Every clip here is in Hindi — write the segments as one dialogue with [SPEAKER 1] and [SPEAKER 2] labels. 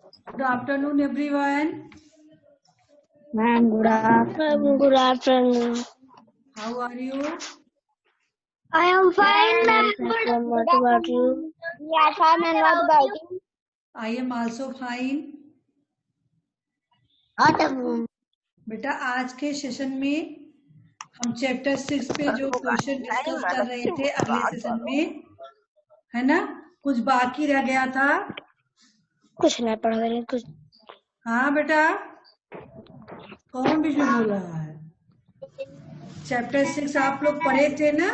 [SPEAKER 1] Good afternoon, everyone.
[SPEAKER 2] Ma'am, good afternoon. Good afternoon.
[SPEAKER 1] How are you?
[SPEAKER 2] I am fine, ma'am. What about you? Yeah, fine. And what about you?
[SPEAKER 1] I am also fine.
[SPEAKER 2] What about
[SPEAKER 1] बेटा आज के सेशन में हम चैप्टर 6 पे जो क्वेश्चन डिस्कस कर रहे थे अगले सेशन में, है ना, कुछ बाकी रह गया था।
[SPEAKER 2] कुछ नहीं पढ़ रहे कुछ।
[SPEAKER 1] हाँ बेटा, कौन बीच में बोल रहा है? चैप्टर 6 आप लोग पढ़े थे ना,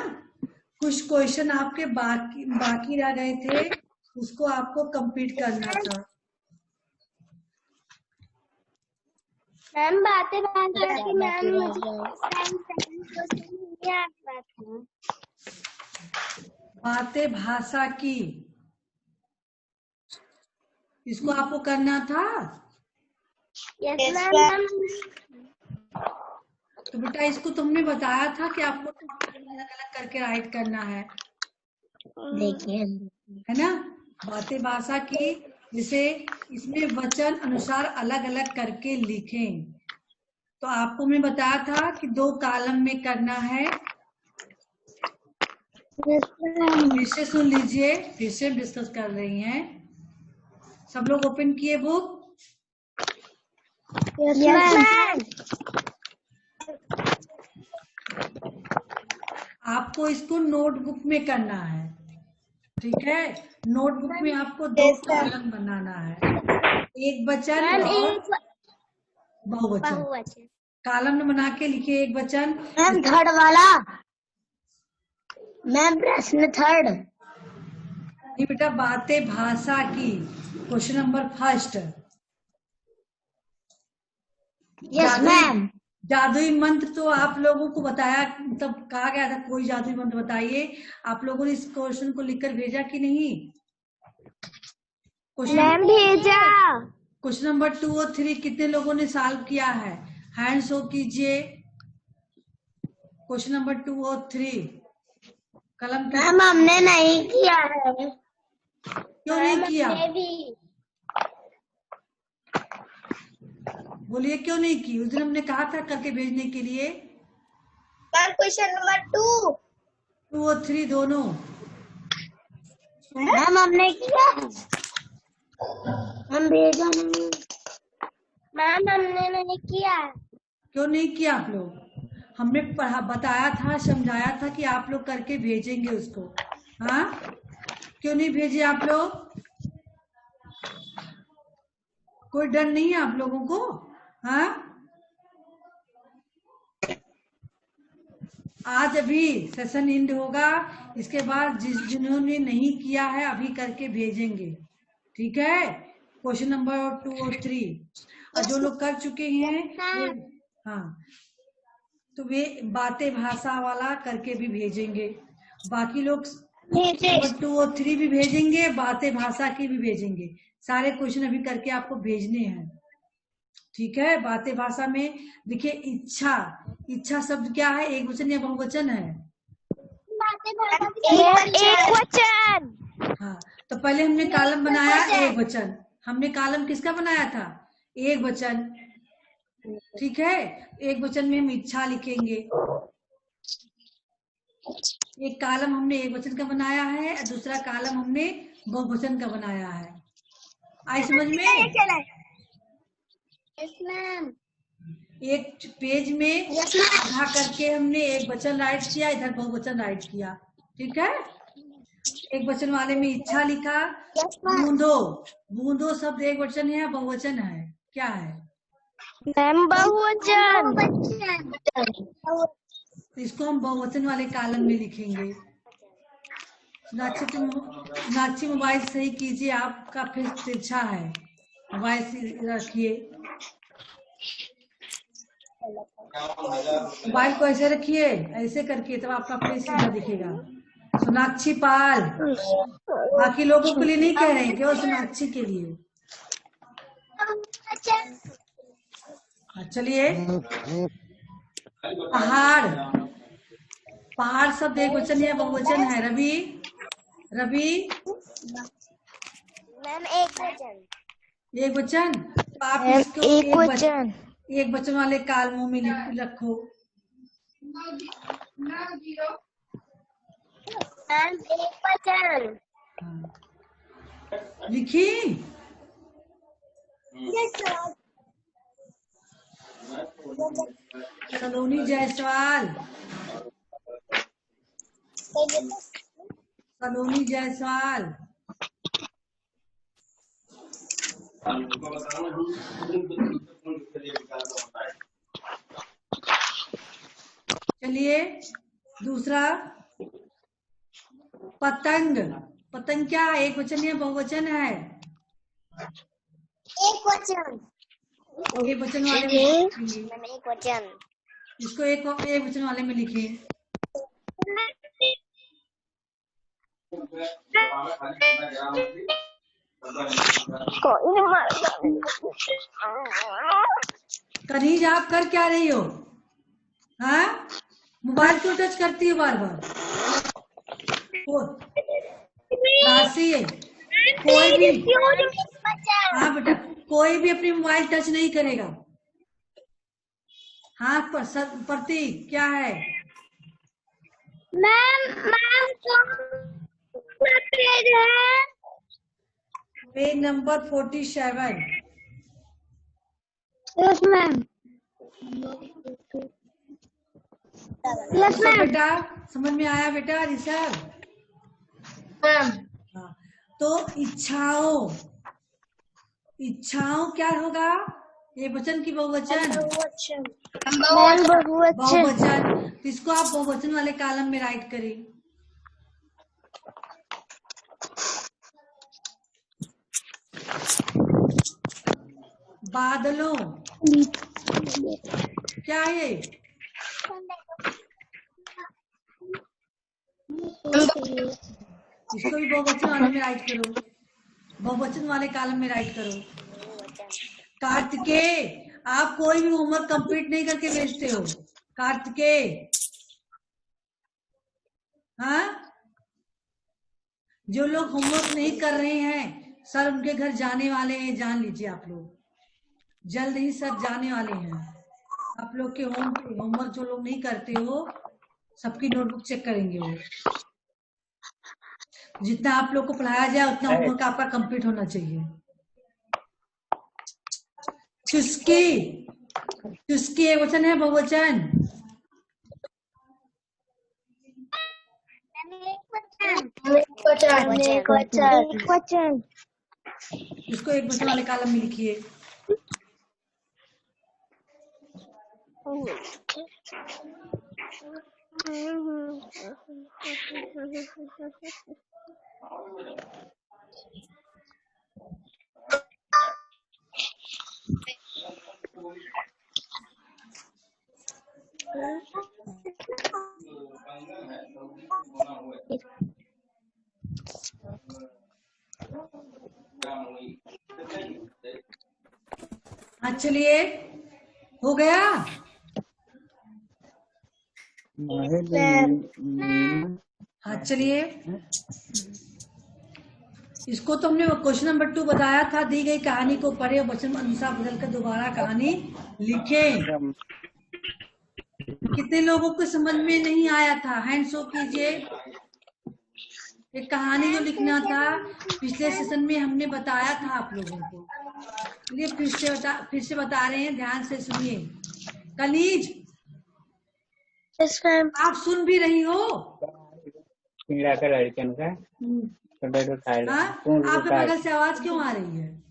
[SPEAKER 1] कुछ क्वेश्चन आपके बाकी रह गए थे, उसको आपको कंप्लीट करना था।
[SPEAKER 2] मैम बातें
[SPEAKER 1] बातें भाषा की, इसको आपको करना था।
[SPEAKER 2] Yes ma'am.
[SPEAKER 1] तो बेटा इसको तुमने बताया था कि आपको अलग अलग करके राइट करना है,
[SPEAKER 2] देखिए
[SPEAKER 1] है ना। बातें भाषा की, जिसे इसमें वचन अनुसार अलग अलग करके लिखें। तो आपको मैं बताया था कि 2 कॉलम में करना है। फिर से सुन लीजिए, फिर से डिस्कस कर रही हैं। सब लोग ओपन किए बुक?
[SPEAKER 2] Yes ma'am.
[SPEAKER 1] आपको इसको नोटबुक में करना है, ठीक है। नोटबुक में आपको 2 कॉलम बनाना है, एक वचन और बहुवचन। कॉलम में बना के लिखिए एक वचन।
[SPEAKER 2] मैम थर्ड वाला, मैम प्रश्न थर्ड।
[SPEAKER 1] नहीं बेटा, बातें भाषा की, question number first.
[SPEAKER 2] Yes ma'am.
[SPEAKER 1] जादुई मंत्र तो आप लोगों को बताया, तब कहा गया था कोई जादुई मंत्र बताइए। आप लोगों ने इस क्वेश्चन को लिखकर भेजा कि नहीं?
[SPEAKER 2] मैम भेजा।
[SPEAKER 1] क्वेश्चन नंबर 2 और 3 कितने लोगों ने सॉल्व किया है? हैंड शो कीजिए। क्वेश्चन नंबर 2 और 3 कलम के।
[SPEAKER 2] मैम हमने नहीं किया है।
[SPEAKER 1] क्यों नहीं किया? बोलिए क्यों नहीं की? उस दिन हमने कहा था करके भेजने के लिए।
[SPEAKER 2] क्वेश्चन नंबर
[SPEAKER 1] 2 और 3 दोनों।
[SPEAKER 2] मैम हमने किया है, हम भेजा नहीं। मैम हमने नहीं किया।
[SPEAKER 1] क्यों नहीं किया आप लोग? हमने बताया था, समझाया था कि आप लोग करके भेजेंगे उसको। हाँ, क्यों नहीं भेजे आप लोग? कोई डर नहीं है आप लोगों को? हाँ, आज अभी सेशन एंड होगा, इसके बाद जिन्होंने नहीं किया है अभी करके भेजेंगे, ठीक है। क्वेश्चन नंबर 2 और 3, और जो लोग कर चुके हैं वो, हाँ, तो वे बातें भाषा वाला करके भी भेजेंगे। बाकी लोग नंबर 2 और 3 भी भेजेंगे, बातें भाषा की भी भेजेंगे। सारे क्वेश्चन अभी करके आपको भेजने हैं, ठीक है। बातें भाषा में देखिए, इच्छा, इच्छा शब्द क्या है? एक वचन या बहुवचन है?
[SPEAKER 2] एक वचन।
[SPEAKER 1] हाँ, तो पहले हमने कॉलम बनाया एक वचन। हमने कॉलम किसका बनाया था? एक वचन, ठीक है। एक वचन में हम इच्छा लिखेंगे। एक कॉलम हमने एक वचन का बनाया है, दूसरा कॉलम हमने बहुवचन का बनाया है। आई समझ में?
[SPEAKER 2] Yes ma'am.
[SPEAKER 1] एक पेज में आधा करके हमने एक वचन राइट किया, इधर बहुवचन राइट किया, ठीक है। एक वचन वाले में इच्छा लिखा। बूंदो, बूंदो शब्द एक वचन है या बहुवचन है? क्या है?
[SPEAKER 2] मैम बहुवचन।
[SPEAKER 1] तो इसको हम बहुवचन वाले कॉलम में लिखेंगे। सोनाक्षी मोबाइल सही कीजिए, आपका फेस तिरछा है, मोबाइल रखिए, मोबाइल को ऐसे रखिए, ऐसे करके तब आपका फेस सीधा दिखेगा। सोनाक्षी पाल, बाकी लोगों के लिए नहीं कह रहे हैं, केवल सोनाक्षी के लिए। चलिए, पहाड़, पहाड़ शब्द एक वचन या बहुवचन है? रवि, रवि
[SPEAKER 2] मैम एक वचन।
[SPEAKER 1] एक वचन, तो आप
[SPEAKER 2] मैम
[SPEAKER 1] इसको
[SPEAKER 2] एक वचन।
[SPEAKER 1] एक वचन वाले कालमों में रखो।
[SPEAKER 2] मैम एक वचन।
[SPEAKER 1] हाँ। लिखी? सलोनी जायसवाल, सलोनी जायसवाल। चलिए दूसरा, पतंग। पतंग क्या एक वचन या बहुवचन है?
[SPEAKER 2] एक वचन।
[SPEAKER 1] एक वचन वाले में लिखेंगे।
[SPEAKER 2] मैम एक वचन।
[SPEAKER 1] इसको एक वचन वाले में लिखिए। कनीज आप कर क्या रही हो? हाँ, मोबाइल क्यों टच करती हो बार बार? राशि, कोई भी, हाँ बेटा, कोई भी अपनी मोबाइल टच नहीं करेगा। हाथ पर प्रतीक क्या है?
[SPEAKER 2] मैम मैम कौन सा पेज है?
[SPEAKER 1] Page number 47।
[SPEAKER 2] Yes ma'am. Yes ma'am.
[SPEAKER 1] बेटा समझ में आया बेटा ऋषभ?
[SPEAKER 2] मैम
[SPEAKER 1] हाँ, तो इच्छाओं, इच्छाओं क्या होगा? ये वचन की बहुवचन? बहुवचन। तो इसको आप बहुवचन वाले कॉलम में राइट करें। बादलों क्या है ये? इसको भी बहुवचन वाले में राइट करो, बहुवचन वाले कॉलम में राइट करो। कार्तिकेय, आप कोई भी होमवर्क कंप्लीट नहीं करके भेजते हो। कार्तिकेय, हाँ, जो लोग होमवर्क नहीं कर रहे हैं सर उनके घर जाने वाले हैं, जान लीजिए आप लोग, जल्द ही सर जाने वाले हैं। आप लोग के होमवर्क जो लोग नहीं करते हो सबकी नोटबुक चेक करेंगे वो। जितना आप लोग को पढ़ाया जाए उतना होमवर्क आपका कंप्लीट होना चाहिए। चुस्की, चुस्की एक वचन है बहुवचन?
[SPEAKER 2] एक वचन।
[SPEAKER 1] इसको एक वचन वाले कॉलम में लिखिए। हाँ चलिए, हो गया? हाँ चलिए, इसको तो हमने क्वेश्चन नंबर 2 बताया था। दी गई कहानी को पढ़े और वचन अनुसार बदलकर दोबारा कहानी लिखें। कितने लोगों को समझ में नहीं आया था? हैंड शो कीजिए। एक कहानी जो लिखना था पिछले सेशन में हमने बताया था आप लोगों को, चलिए फिर से बता रहे हैं, ध्यान से सुनिए। कनीज, आप सुन भी रही हो? हाँ, आपके बगल से आवाज क्यों आ रही है?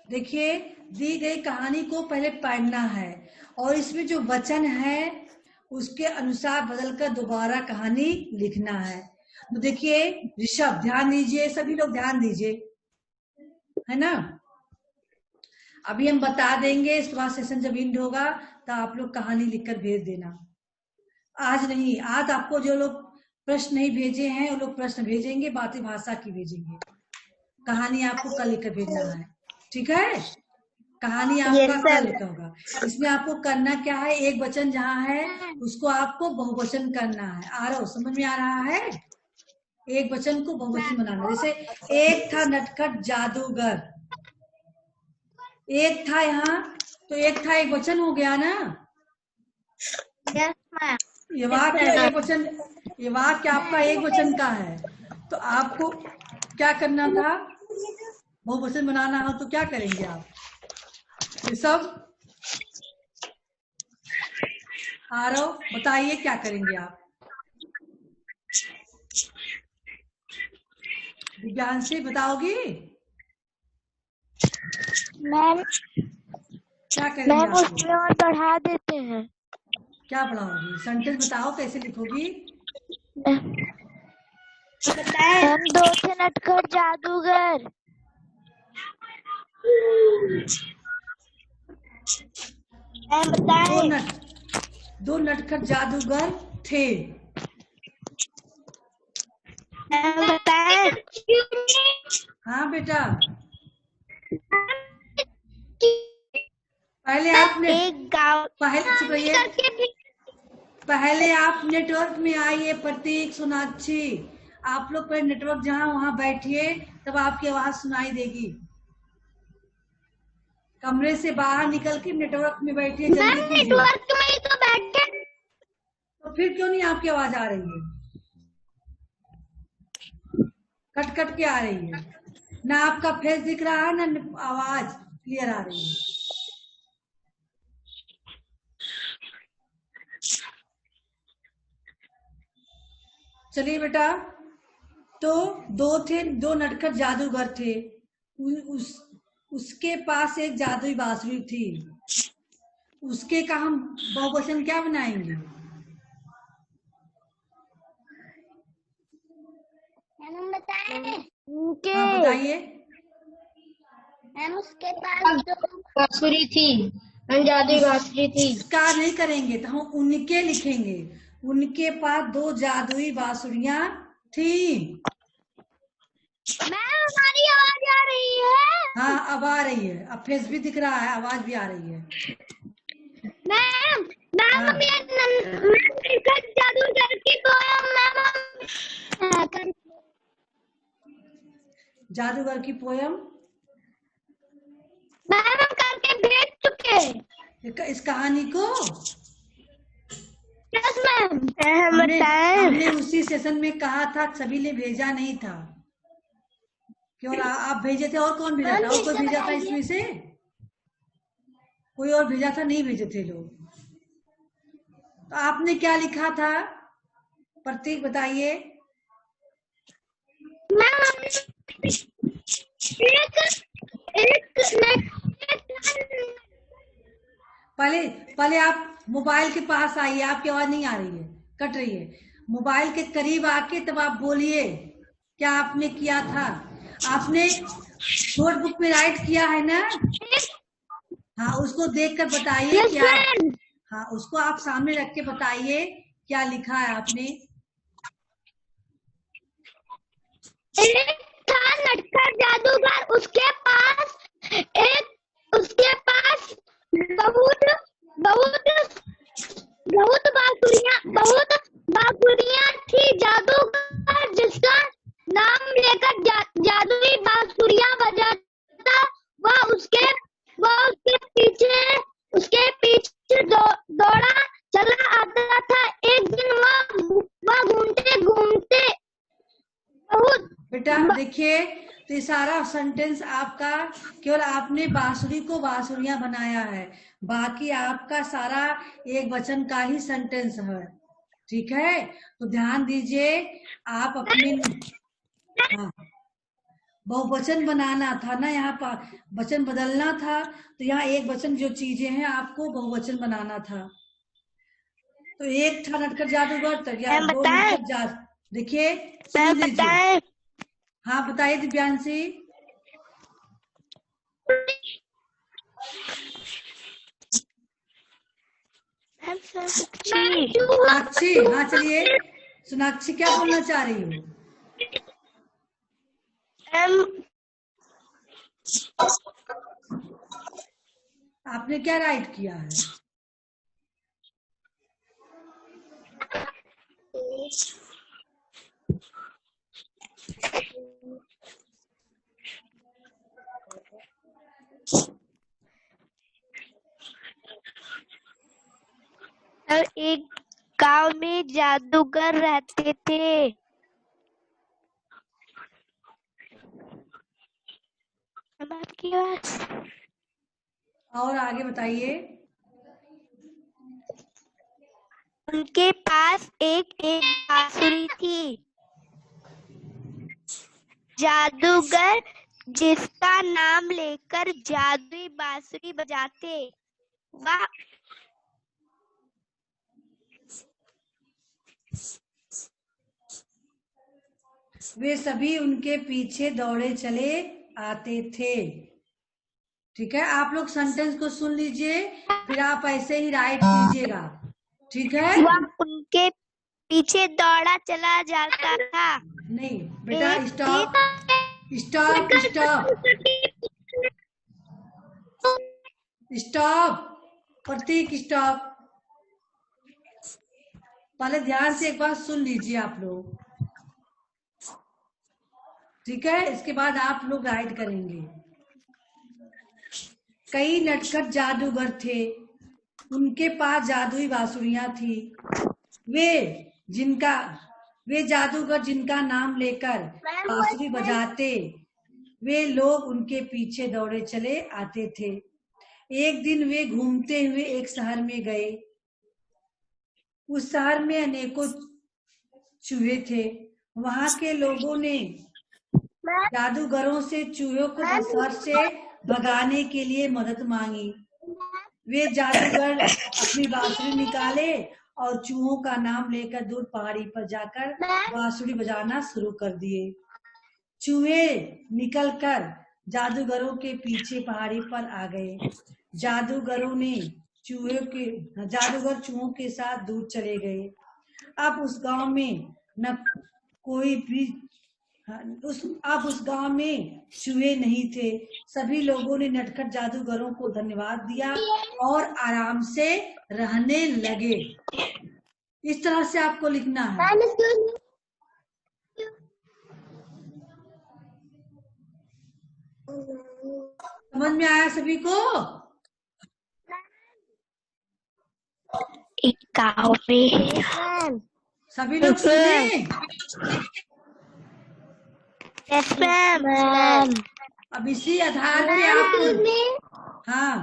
[SPEAKER 1] देखिए, दी गई कहानी को पहले पढ़ना है और इसमें जो वचन है उसके अनुसार बदलकर दोबारा कहानी लिखना है। तो देखिए ऋषभ ध्यान दीजिए, सभी लोग ध्यान दीजिए, है ना? अभी हम बता देंगे, इसके बाद सेशन जब एंड होगा तो आप लोग कहानी लिखकर भेज देना। आज नहीं, आज आपको जो लोग प्रश्न नहीं भेजे हैं वो लोग प्रश्न भेजेंगे, बातें भाषा की भेजेंगे। कहानी आपको कल लिखकर भेजना है, ठीक है? कहानी आपका कल का होगा। इसमें आपको करना क्या है, एक वचन जहाँ है उसको आपको बहुवचन करना है। समझ में आ रहा है? एक वचन को बहुवचन बनाना। जैसे एक था नटखट जादूगर, एक था यहाँ, तो एक था एक वचन हो गया ना।
[SPEAKER 2] Yes ma'am.
[SPEAKER 1] ये वाक्य एक वचन, ये वाक्य आपका एक वचन का है, तो आपको क्या करना था, बहुवचन बनाना हो तो क्या करेंगे आप? ये सब आरव बताइए क्या करेंगे आप? विज्ञान से बताओगी?
[SPEAKER 2] मैम
[SPEAKER 1] क्या करेंगे
[SPEAKER 2] मैम
[SPEAKER 1] आप?
[SPEAKER 2] उसमें और बढ़ा देते हैं।
[SPEAKER 1] क्या पढ़ाओगी? सेंटेंस बताओ कैसे लिखोगी?
[SPEAKER 2] मैम दो थे नटखट जादूगर। मैम बताएं।
[SPEAKER 1] दो नटखट जादूगर थे।
[SPEAKER 2] मैम बताएं।
[SPEAKER 1] हाँ बेटा, पहले आपने
[SPEAKER 2] एक गाँव
[SPEAKER 1] पहले आप नेटवर्क में आइए। प्रतीक, सोनाक्षी, आप लोग पहले नेटवर्क जहाँ वहां बैठिए, तब आपकी आवाज सुनाई देगी। कमरे से बाहर निकल के नेटवर्क में बैठिए, जल्दी कीजिए।
[SPEAKER 2] नेटवर्क में ही तो बैठे।
[SPEAKER 1] तो फिर क्यों नहीं आपकी आवाज आ रही है? कट कट के आ रही है ना, आपका फेस दिख रहा है ना आवाज क्लियर आ रही है। चलिए बेटा, तो दो नटखट जादूगर थे। उसके पास एक जादुई बांसुरी थी। उसके का हम बहुवचन क्या बनाएंगे?
[SPEAKER 2] मैम बताएं। उनके
[SPEAKER 1] हाँ बताइए।
[SPEAKER 2] मैम उसके पास जो बांसुरी थी, जादुई बांसुरी थी।
[SPEAKER 1] उसका नहीं करेंगे तो हम उनके लिखेंगे। उनके पास दो जादुई बांसुरियां थी।
[SPEAKER 2] मैम हमारी आवाज आ रही है?
[SPEAKER 1] हाँ अब आ रही है, अब फेस भी दिख रहा है, आवाज भी आ रही है।
[SPEAKER 2] मैम मैम
[SPEAKER 1] हाँ।
[SPEAKER 2] जादूगर की पोयम
[SPEAKER 1] जादूगर की पोयम
[SPEAKER 2] मैम हम करके भेज चुके
[SPEAKER 1] इस कहानी को।
[SPEAKER 2] Yes ma'am.
[SPEAKER 1] हमने उसी सेशन में कहा था, सभी ने भेजा नहीं था। क्यों आप भेजे थे? और कौन भेजा था? और कोई भेजा था इसमें से? कोई और भेजा था? नहीं भेजे थे लोग। तो आपने क्या लिखा था? प्रतीक बताइए।
[SPEAKER 2] मैम
[SPEAKER 1] पहले आप मोबाइल के पास आइए, आपकी आवाज नहीं आ रही है, कट रही है। मोबाइल के करीब आके तब आप बोलिए क्या आपने किया था। आपने नोटबुक में राइट किया है ना? हाँ, उसको देखकर बताइए क्या। हाँ, उसको आप सामने रख के बताइए क्या लिखा है आपने।
[SPEAKER 2] एक था नटखट जादूगर, उसके पास बहुत बांसुरियां थी। जादूगर जिसका नाम लेकर जादुई बांसुरियां बजाता, वह उसके पीछे दौड़ा चला आता था। एक दिन वह घूमते घूमते बहुत।
[SPEAKER 1] बेटा देखिए, तो ये सारा सेंटेंस आपका, केवल आपने बांसुरी को बांसुरियां बनाया है, बाकी आपका सारा एक वचन का ही सेंटेंस है। ठीक है, तो ध्यान दीजिए। आप अपने हाँ, बहुवचन बनाना था ना, यहाँ पर वचन बदलना था, तो यहाँ एक वचन जो चीजें हैं आपको बहुवचन बनाना था। तो एक था नटखट जादूगर, तो या दो नटखट जादू। देखिए सुन लीजिए। हाँ बताइए दिव्यांशी। सोनाक्षी, हाँ चलिए, सोनाक्षी क्या बोलना चाह रही हो? आपने क्या राइट किया है?
[SPEAKER 2] सर एक गांव में जादूगर रहते थे। अब आपकी बात।
[SPEAKER 1] और आगे बताइए।
[SPEAKER 2] उनके पास एक बांसुरी थी। जादूगर जिसका नाम लेकर जादुई बांसुरी बजाते वह
[SPEAKER 1] वे सभी उनके पीछे दौड़े चले आते थे। ठीक है, आप लोग सेंटेंस को सुन लीजिए, फिर आप ऐसे ही राइट कीजिएगा। ठीक है,
[SPEAKER 2] वह उनके पीछे दौड़ा चला जाता था।
[SPEAKER 1] नहीं बेटा, स्टॉप स्टॉप स्टॉप स्टॉप, प्रतीक स्टॉप। पहले ध्यान से एक बार सुन लीजिए आप लोग। ठीक है, इसके बाद आप लोग राइट करेंगे। कई नटखट जादूगर थे, उनके पास जादुई बांसुरियां थी। वे जादूगर जिनका नाम लेकर बांसुरी बजाते वे लोग उनके पीछे दौड़े चले आते थे। एक दिन वे घूमते हुए एक शहर में गए। उस शहर में अनेकों चूहे थे। वहां के लोगों ने जादूगरों से चूहों को शहर से भगाने के लिए मदद मांगी। वे जादूगर अपनी बांसुरी निकाले और चूहों का नाम लेकर दूर पहाड़ी पर जाकर बांसुरी बजाना शुरू कर दिए। चूहे निकलकर जादूगरों के पीछे पहाड़ी पर आ गए। जादूगर चूहों के साथ दूर चले गए। अब उस गांव में चूहे नहीं थे। सभी लोगों ने नटखट जादूगरों को धन्यवाद दिया और आराम से रहने लगे। इस तरह से आपको लिखना है। समझ में आया सभी को?
[SPEAKER 2] एक गांव में
[SPEAKER 1] सभी लोग सुने?
[SPEAKER 2] Yes ma'am.
[SPEAKER 1] अब इसी आधार पे आप हाँ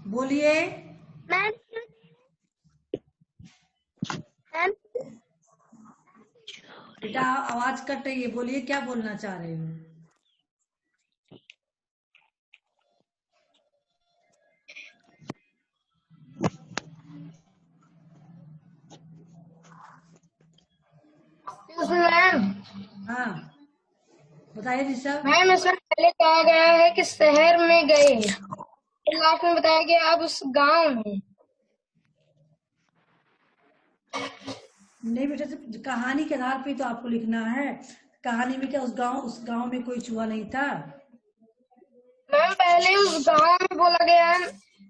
[SPEAKER 1] बोलिए। बेटा आवाज कट रही है, बोलिए क्या बोलना चाह रहे हो?
[SPEAKER 3] मैम
[SPEAKER 1] हाँ बताइए ऋषभ।
[SPEAKER 3] मैम इसमें पहले कहा गया है कि शहर में गए, लास्ट में बताया गया अब उस गांव में।
[SPEAKER 1] नहीं बेटा, कहानी के आधार पे तो आपको लिखना है। कहानी में क्या उस गांव में कोई चूहा नहीं था?
[SPEAKER 3] मैम पहले उस गांव में बोला गया है,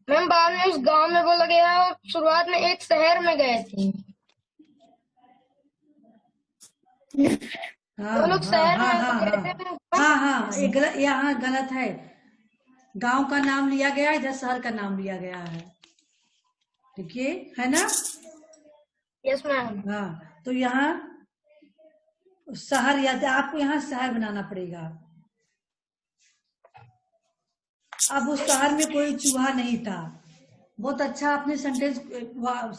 [SPEAKER 3] मैम बाद में उस गांव में बोला गया है और शुरुआत में एक शहर में गए थे।
[SPEAKER 1] हाँ
[SPEAKER 3] वो लोग शहर में गए थे।
[SPEAKER 1] हाँ यहाँ गलत है। गांव का नाम लिया गया, इधर शहर का नाम लिया गया है। देखिए, है ना?
[SPEAKER 3] Yes ma'am.
[SPEAKER 1] हाँ, तो यहाँ शहर, या आपको यहाँ शहर बनाना पड़ेगा। अब उस शहर में कोई चूहा नहीं था। बहुत अच्छा आपने सेंटेंस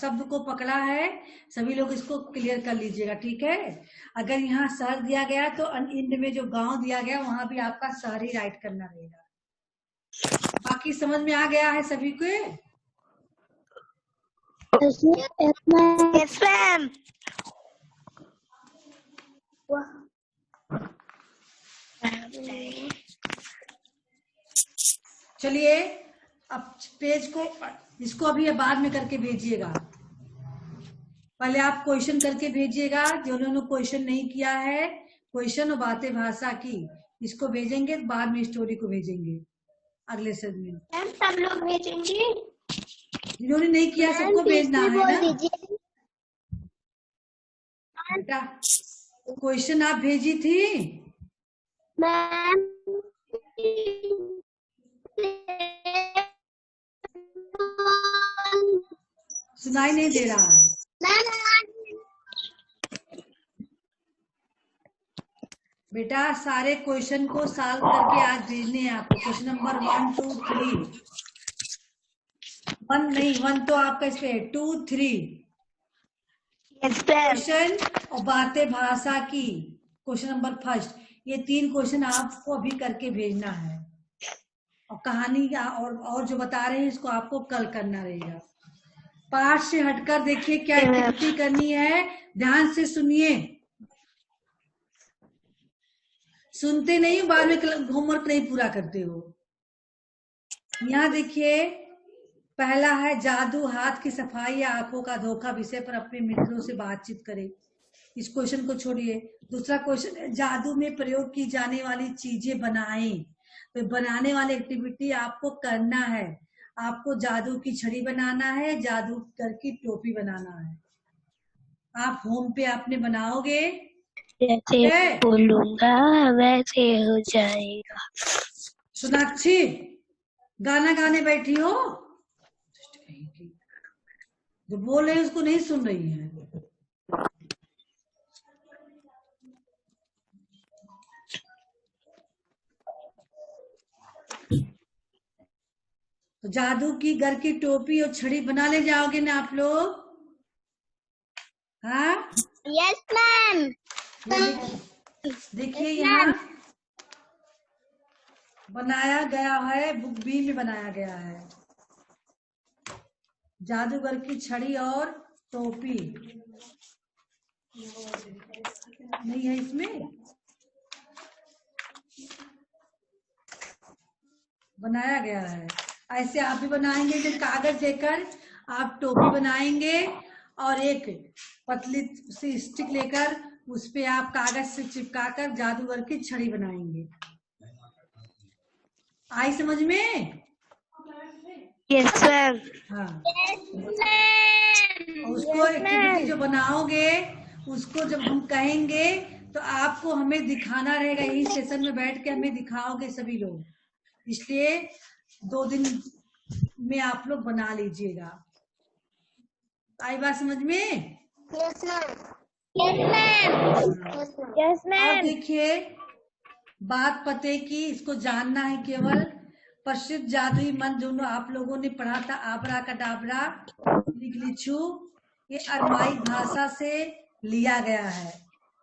[SPEAKER 1] शब्द को पकड़ा है। सभी लोग इसको क्लियर कर लीजिएगा, ठीक है? अगर यहाँ शहर दिया गया तो एंड में जो गांव दिया गया वहां भी आपका शहर ही राइट करना रहेगा। बाकी समझ में आ गया है सभी को?
[SPEAKER 2] Yes ma'am.
[SPEAKER 1] चलिए अब पेज को, इसको अभी बाद में करके भेजिएगा। पहले आप क्वेश्चन करके भेजिएगा। जिन्होंने क्वेश्चन नहीं किया है, क्वेश्चन और बातें भाषा की, इसको भेजेंगे, बाद में स्टोरी को भेजेंगे। अगले सेशन में।
[SPEAKER 2] मैम सब लोग भेजेंगे?
[SPEAKER 1] जिन्होंने नहीं किया सबको भेजना है ना बेटा। क्वेश्चन आप भेजी थी
[SPEAKER 2] मैम
[SPEAKER 1] सुनाई नहीं दे रहा है बेटा। सारे क्वेश्चन को सॉल्व करके आज भेजने हैं आपको। क्वेश्चन नंबर 1 2 3 1 नहीं 1 तो आपका इस पे 2 3 क्वेश्चन और बातें भाषा की क्वेश्चन नंबर फर्स्ट। ये 3 क्वेश्चन आपको अभी करके भेजना है और कहानी और जो बता रहे हैं इसको आपको कल करना रहेगा। पाठ से हटकर देखिए क्या एक्टिविटी करनी है, ध्यान से सुनिए। सुनते नहीं बाद में होमवर्क नहीं पूरा करते हो। यहाँ देखिए पहला है जादू, हाथ की सफाई या आंखों का धोखा विषय पर अपने मित्रों से बातचीत करें। इस क्वेश्चन को छोड़िए। दूसरा क्वेश्चन है जादू में प्रयोग की जाने वाली चीजें बनाएं। तो बनाने वाली एक्टिविटी आपको करना है। आपको जादू की छड़ी बनाना है, जादूगर की टोपी बनाना है। आप होम पे आपने बनाओगे,
[SPEAKER 2] जैसे बोलूंगा वैसे हो जाएगा।
[SPEAKER 1] सोनाक्षी गाना गाने बैठी हो, जो बोल रहे उसको नहीं सुन रही है। तो जादू की घर की टोपी और छड़ी बना ले जाओगे ना आप लोग? हाँ
[SPEAKER 2] यस मैम।
[SPEAKER 1] देखिए यहाँ बनाया गया है, बुक बी में बनाया गया है। जादूगर की छड़ी और टोपी नहीं है इसमें, बनाया गया है। ऐसे आप भी बनाएंगे कि कागज लेकर आप टोपी बनाएंगे और एक पतली सी स्टिक लेकर उस पे आप कागज से चिपकाकर जादूगर की छड़ी बनाएंगे। आई समझ में?
[SPEAKER 2] Yes ma'am.
[SPEAKER 1] हाँ। उसको एक्टिविटी जो बनाओगे उसको जब हम कहेंगे तो आपको हमें दिखाना रहेगा। यही सेशन में बैठ के हमें दिखाओगे सभी लोग, इसलिए 2 दिन में आप लोग बना लीजिएगा। आई बात समझ में?
[SPEAKER 2] Yes ma'am. Yes ma'am. Yes
[SPEAKER 1] अब
[SPEAKER 2] मैम।
[SPEAKER 1] देखिए बात पते की, इसको जानना है केवल। प्रसिद्ध जादुई मंत्र जो आप लोगों ने पढ़ा था, आबरा कडाबरा लिखलिछू, ये अरमाइक भाषा से लिया गया है।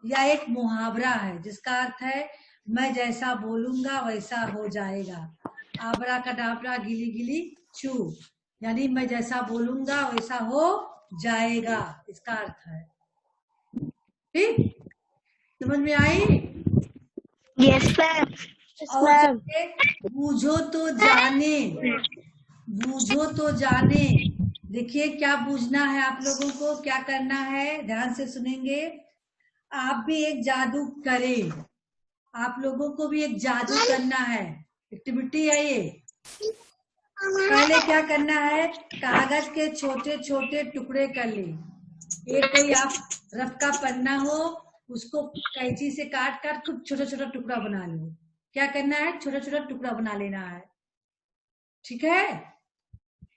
[SPEAKER 1] यह एक मुहावरा है जिसका अर्थ है मैं जैसा बोलूंगा वैसा हो जाएगा। आबरा कडाबरा गिली गिली छू, यानी मैं जैसा बोलूंगा वैसा हो जाएगा, इसका अर्थ है। ठीक, समझ में आई?
[SPEAKER 2] Yes ma'am.
[SPEAKER 1] और चलिए बूझो तो जाने, बूझो तो जाने। देखिए क्या बूझना है आप लोगों को, क्या करना है, ध्यान से सुनेंगे। आप भी एक जादू करें, आप लोगों को भी एक जादू करना है। एक्टिविटी है ये। पहले क्या करना है, कागज के छोटे छोटे टुकड़े कर ले। एक कोई आप रफ का पन्ना हो, उसको कैंची से काट कर खूब छोटा छोटा टुकड़ा बना लो। क्या करना है, छोटा छोटा टुकड़ा बना लेना है। ठीक है?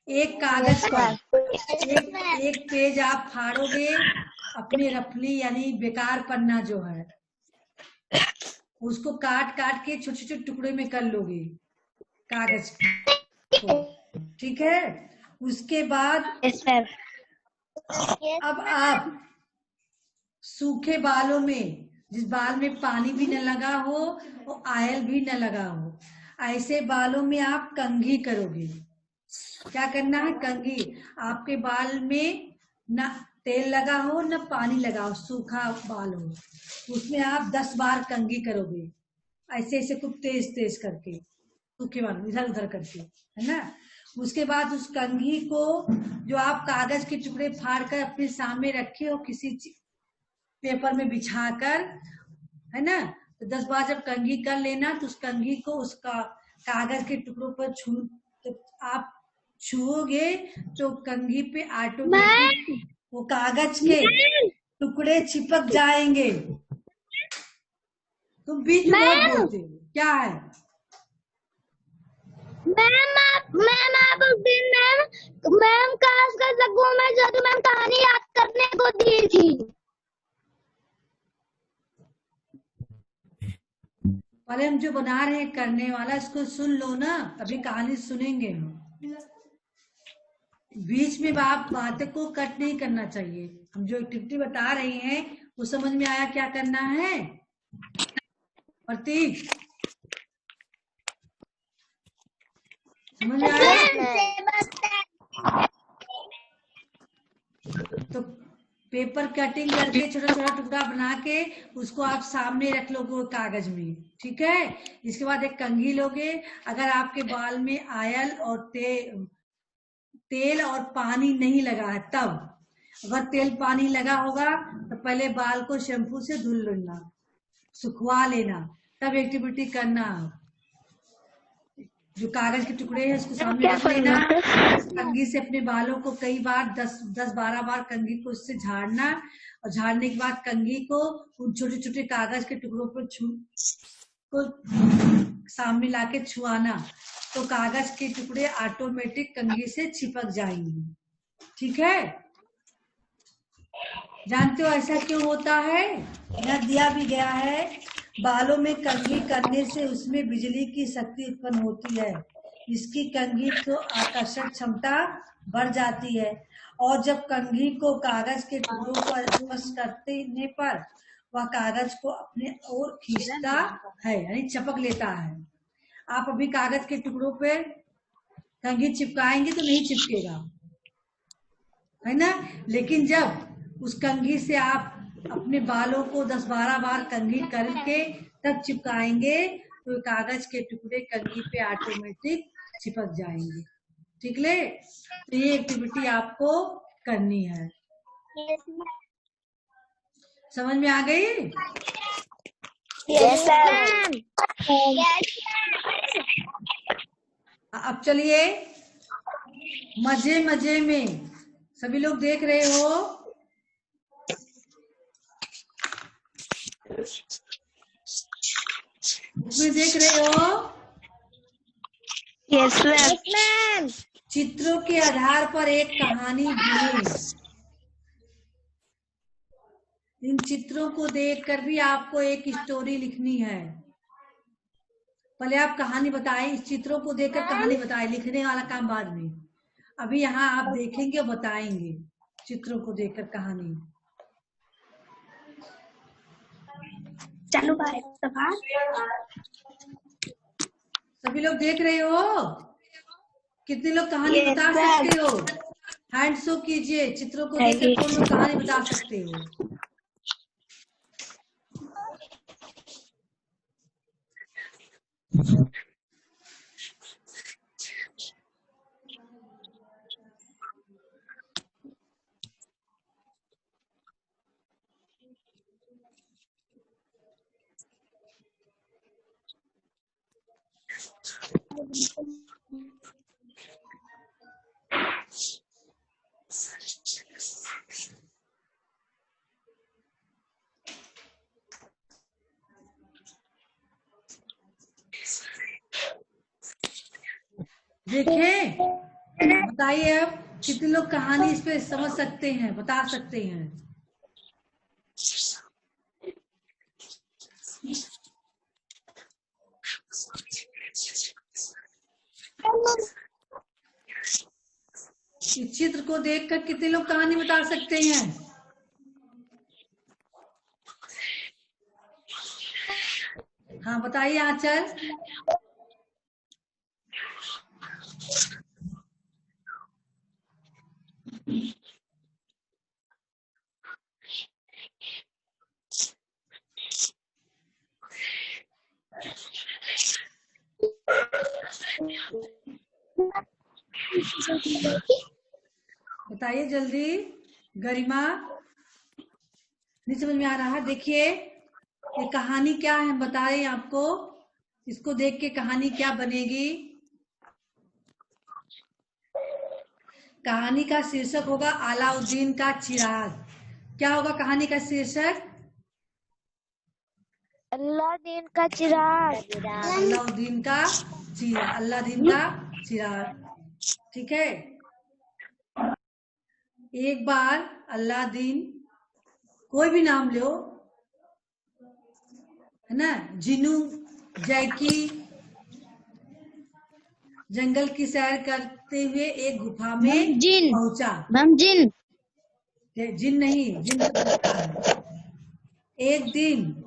[SPEAKER 1] एक कागज पर एक पेज आप फाड़ोगे, अपने रफली यानी बेकार पन्ना जो है उसको काट काट के छोटे छोटे टुकड़े में कर लोगे कागज को। ठीक है? उसके बाद
[SPEAKER 2] यस मैम।
[SPEAKER 1] अब आप सूखे बालों में, जिस बाल में पानी भी न लगा हो और आयल भी न लगा हो, ऐसे बालों में आप कंघी करोगे। क्या करना है, कंघी। आपके बाल में न तेल लगा हो न पानी लगा हो, सूखा बाल हो, उसमें आप 10 बार कंघी करोगे। ऐसे ऐसे खूब तेज तेज करके सूखे बाल इधर उधर करके, है ना। उसके बाद उस कंघी को जो आप कागज के टुकड़े फाड़ कर अपने सामने रखे हो किसी पेपर में बिछाकर, है ना, तो 10 बार जब कंघी कर लेना तो उस कंघी को उसका कागज के टुकड़ों पर तो आप छुओगे तो कंघी पे ऑटोमेटिक वो कागज के टुकड़े चिपक जाएंगे। तुम बीच में बहुत बोलते हो, क्या है?
[SPEAKER 2] मैम आप उस दिन मैम काश कर सकूं मैं जादू मैम कहानी याद करने को दी थी।
[SPEAKER 1] पहले हम जो बना रहे हैं करने वाला, इसको सुन लो ना, अभी कहानी सुनेंगे हम। बीच में आप बातें को कट नहीं करना चाहिए। हम जो एक्टिविटी बता रहे हैं वो समझ में आया क्या करना है? प्रतीक समझ में आया? तो पेपर कटिंग करके छोटा छोटा टुकड़ा बना के उसको आप सामने रख लोगे कागज में, ठीक है। इसके बाद एक कंघी लोगे। अगर आपके बाल में ऑयल और तेल और पानी नहीं लगा है तब, अगर तेल पानी लगा होगा तो पहले बाल को शैम्पू से धुल लेना, सुखवा लेना, तब एक्टिविटी करना। जो कागज के टुकड़े हैं उसको सामने रख लेना। कंघी से अपने बालों को कई बार 10-12 बार कंघी को उससे झाड़ना, और झाड़ने के बाद कंघी को उन छोटे छोटे कागज के टुकड़ों पर सामने लाके छुआना, तो कागज के टुकड़े ऑटोमेटिक कंघी से चिपक जाएंगे, ठीक है। जानते हो ऐसा क्यों होता है? यहाँ दिया भी गया है, बालों में कंघी करने से उसमें बिजली की शक्ति उत्पन्न होती है। इसकी कंघी को आकर्षण क्षमता बढ़ जाती है, और जब कंघी को कागज के टुकड़ों पर स्पर्श करने पर वह कागज को अपने ओर खींचता है, यानी चिपक लेता है। आप अभी कागज के टुकड़ों पे कंघी चिपकाएंगे तो नहीं चिपकेगा, है ना। लेकिन जब उस कंघी से आप अपने बालों को 10-12 बार कंघी करके तब चिपकाएंगे तो कागज के टुकड़े कंघी पे ऑटोमेटिक चिपक जाएंगे, ठीक ले। तो ये एक्टिविटी आपको करनी है, समझ में आ गई?
[SPEAKER 2] Yes ma'am.
[SPEAKER 1] अब चलिए मजे मजे में, सभी लोग देख रहे हो? उसमें देख रहे हो?
[SPEAKER 2] Yes ma'am.
[SPEAKER 1] चित्रों के आधार पर एक कहानी बुने। इन चित्रों को देखकर भी आपको एक स्टोरी लिखनी है। पहले आप कहानी बताएं, इस चित्रों को देखकर कहानी बताएं, लिखने वाला काम बाद में। अभी यहाँ आप देखेंगे और बताएंगे चित्रों को देखकर कहानी।
[SPEAKER 2] चलो भाई
[SPEAKER 1] सभी लोग देख रहे हो? कितने लोग कहानी बता सकते हो? हैंड शो कीजिए, चित्रों को देखकर कौन लोग कहानी बता सकते हो? देखें, बताइए अब कितने लोग कहानी इस पे समझ सकते हैं, बता सकते हैं? इस चित्र को देखकर कितने लोग कहानी बता सकते हैं? हाँ बताइए आंचल। बताइए जल्दी। गरिमा नहीं समझ में आ रहा है? देखिए ये कहानी क्या है, हम बता रहे हैं आपको। इसको देख के कहानी क्या बनेगी? कहानी का शीर्षक होगा अलाउद्दीन का चिराग। क्या होगा कहानी का शीर्षक?
[SPEAKER 2] अलाउद्दीन का चिराग।
[SPEAKER 1] अलाउद्दीन का चिराग, अलाउद्दीन का चिराग। ठीक है। एक बार अलाउद्दीन, कोई भी नाम लो, है ना, जिनू, जैकी जंगल की सैर करते हुए एक गुफा में
[SPEAKER 2] जिन।
[SPEAKER 1] पहुंचा।
[SPEAKER 2] मैम जिन।
[SPEAKER 1] जिन नहीं, जिन तो दूसरा है। एक दिन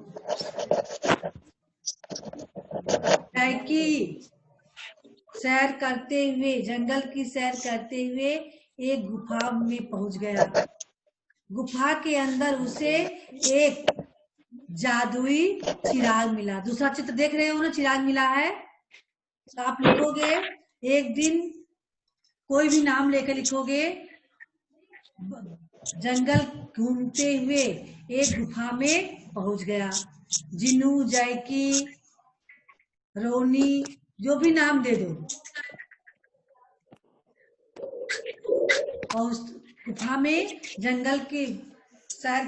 [SPEAKER 1] जैकी सैर करते हुए, जंगल की सैर करते हुए एक गुफा में पहुंच गया। गुफा के अंदर उसे एक जादुई चिराग मिला। दूसरा चित्र देख रहे हो ना, चिराग मिला है। तो आप लिखोगे, एक दिन कोई भी नाम लेकर लिखोगे, जंगल घूमते हुए एक गुफा में पहुंच गया। जिनू, जैकी, रोनी, जो भी नाम दे दो। और उस गुफा में जंगल की सैर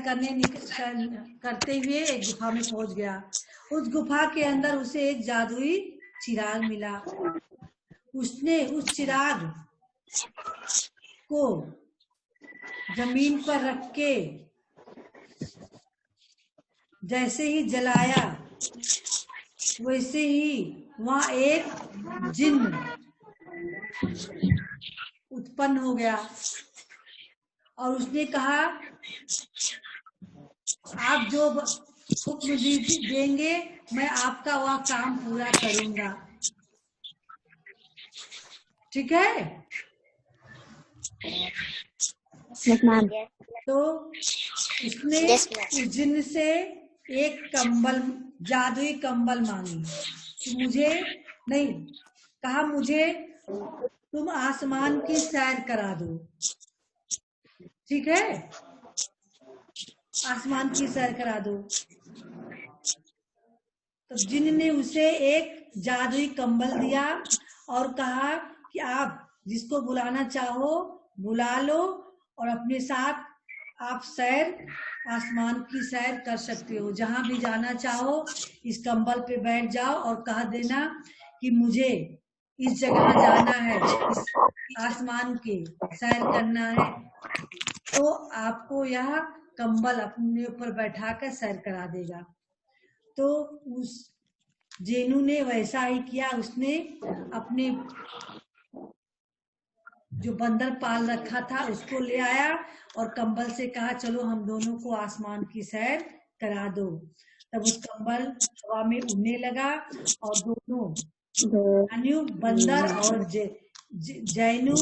[SPEAKER 1] करते हुए एक गुफा में पहुंच गया। उस गुफा के अंदर उसे एक जादुई चिराग मिला। उसने उस चिराग को जमीन पर रख के जैसे ही जलाया, वैसे ही वहां एक जिन्न उत्पन्न हो गया और उसने कहा, आप जो हुक्म देंगे मैं आपका वह काम पूरा करूंगा। ठीक है। तो उसने उस जिन्न से एक कंबल, जादुई कंबल मांगी कि मुझे नहीं, कहा मुझे तुम आसमान की सैर करा दो। ठीक है, आसमान की सैर करा दो। तो जिन्न ने उसे एक जादुई कंबल दिया और कहा कि आप जिसको बुलाना चाहो बुला लो और अपने साथ आप सैर, आसमान की सैर कर सकते हो। जहां भी जाना चाहो इस कंबल पे बैठ जाओ और कह देना कि मुझे इस जगह जाना है, इस आसमान की सैर करना है, तो आपको यह कंबल अपने ऊपर बैठा कर सैर करा देगा। तो उस जेनू ने वैसा ही किया। उसने अपने जो बंदर पाल रखा था उसको ले आया और कंबल से कहा, चलो हम दोनों को आसमान की सैर करा दो। तब उस कंबल हवा में उड़ने लगा और दोनों बंदर और जैनू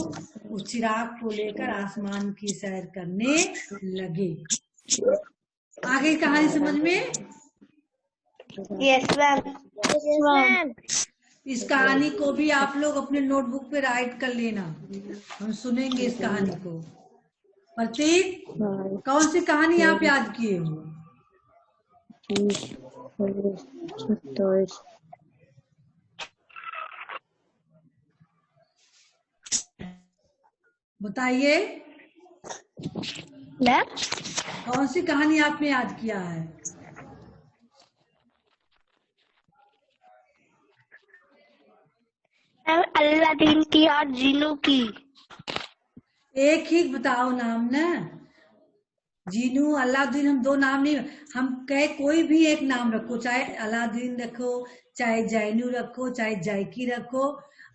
[SPEAKER 1] उस चिराग को लेकर आसमान की सैर करने लगे। आगे कहानी समझ में?
[SPEAKER 2] Yes ma'am.
[SPEAKER 1] इस कहानी को भी आप लोग अपने नोटबुक पे राइट कर लेना, हम सुनेंगे इस कहानी को। प्रतीक, कौन सी कहानी आप याद किए हो? बताइए, कौन सी कहानी आपने याद किया है?
[SPEAKER 2] अलादीन की और जीनू की।
[SPEAKER 1] एक ही बताओ नाम ना। जीनू, अलादीन, हम दो नाम नहीं, हम कहे कोई भी एक नाम रखो, चाहे अलादीन रखो, चाहे जैनू रखो, चाहे जैकी रखो।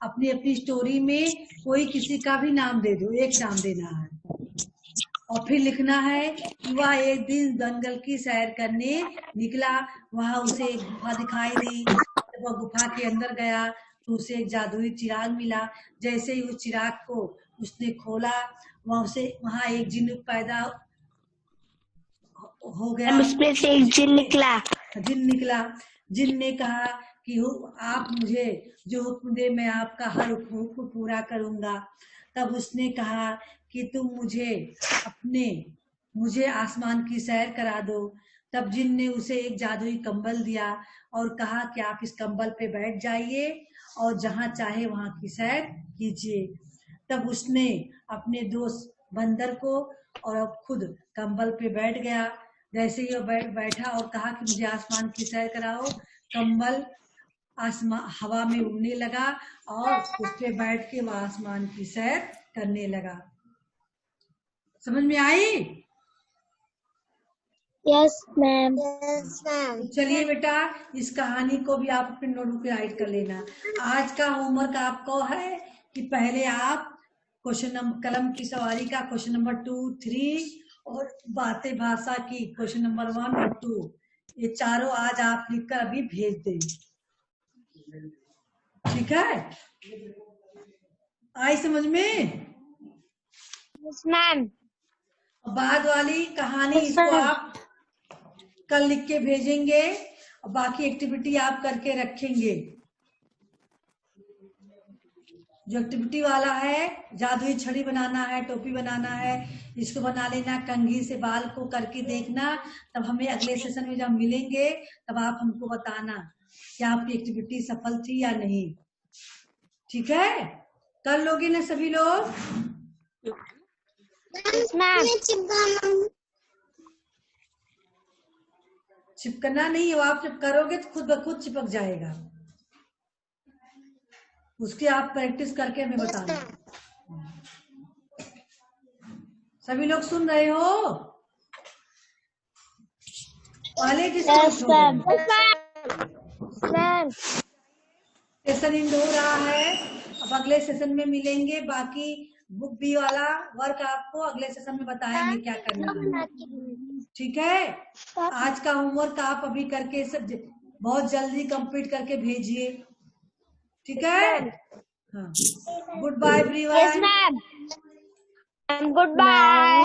[SPEAKER 1] अपनी अपनी स्टोरी में कोई किसी का भी नाम दे दो, एक नाम देना है और फिर लिखना है कि वह एक दिन जंगल की सैर करने निकला। वहां उसे एक गुफा दिखाई दी। जब वह गुफा के अंदर गया तो उसे एक जादुई चिराग मिला। जैसे ही उस चिराग को उसने खोला, वहां एक जिन्न पैदा हो गया।
[SPEAKER 2] उसमें से एक जिन निकला।
[SPEAKER 1] जिन ने कहा कि आप मुझे जो हुक्म दे मैं आपका हर हुक्म पूरा करूंगा। तब उसने कहा कि तुम मुझे आसमान की सैर करा दो। तब जिन ने उसे एक जादुई कंबल दिया और कहा कि आप इस कंबल पे बैठ जाइए और जहां चाहे वहां की सैर कीजिए। तब उसने अपने दोस्त बंदर को और अब खुद कंबल पे बैठ गया। जैसे ही वो बैठा और कहा कि मुझे आसमान की सैर कराओ, कंबल आसमान हवा में उड़ने लगा और उस पे बैठ के वह आसमान की सैर करने लगा। समझ में आई?
[SPEAKER 2] Yes ma'am. Yes ma'am.
[SPEAKER 1] तो चलिए बेटा, इस कहानी को भी आप अपने नोटबुक पे राइट कर लेना। आज का होमवर्क आपको है कि पहले आप क्वेश्चन नंबर कलम की सवारी का क्वेश्चन नंबर 2, 3 और बातें भाषा की क्वेश्चन नंबर 1 और 2, ये चारों आज आप लिखकर अभी भेज दें। ठीक है? आई समझ में?
[SPEAKER 2] Yes ma'am.
[SPEAKER 1] बाद वाली कहानी
[SPEAKER 2] Yes,
[SPEAKER 1] इसको
[SPEAKER 2] ma'am.
[SPEAKER 1] आप कल लिख के भेजेंगे और बाकी एक्टिविटी आप करके रखेंगे। जो एक्टिविटी वाला है, जादुई छड़ी बनाना है, टोपी बनाना है, इसको बना लेना, कंघी से बाल को करके देखना। तब हमें अगले सेशन में जब मिलेंगे तब आप हमको बताना कि आपकी एक्टिविटी सफल थी या नहीं। ठीक है? कर लोगे ना सभी लोग?
[SPEAKER 2] Yes, ma'am.
[SPEAKER 1] चिपकना नहीं है, आप जब करोगे तो खुद ब खुद चिपक जाएगा। उसकी आप प्रैक्टिस करके हमें बताना। सभी लोग सुन रहे हो? पहले
[SPEAKER 2] Yes, ma'am. Ma'am.
[SPEAKER 1] Session end हो रहा है, अब अगले सेशन में मिलेंगे। बाकी बुक बी वाला वर्क आपको अगले सेशन में बताएंगे क्या करना है। ठीक है? आज का होमवर्क आप अभी करके सब बहुत जल्दी कंप्लीट करके भेजिए। ठीक है? हाँ, good bye everyone.
[SPEAKER 2] Yes, ma'am. Goodbye.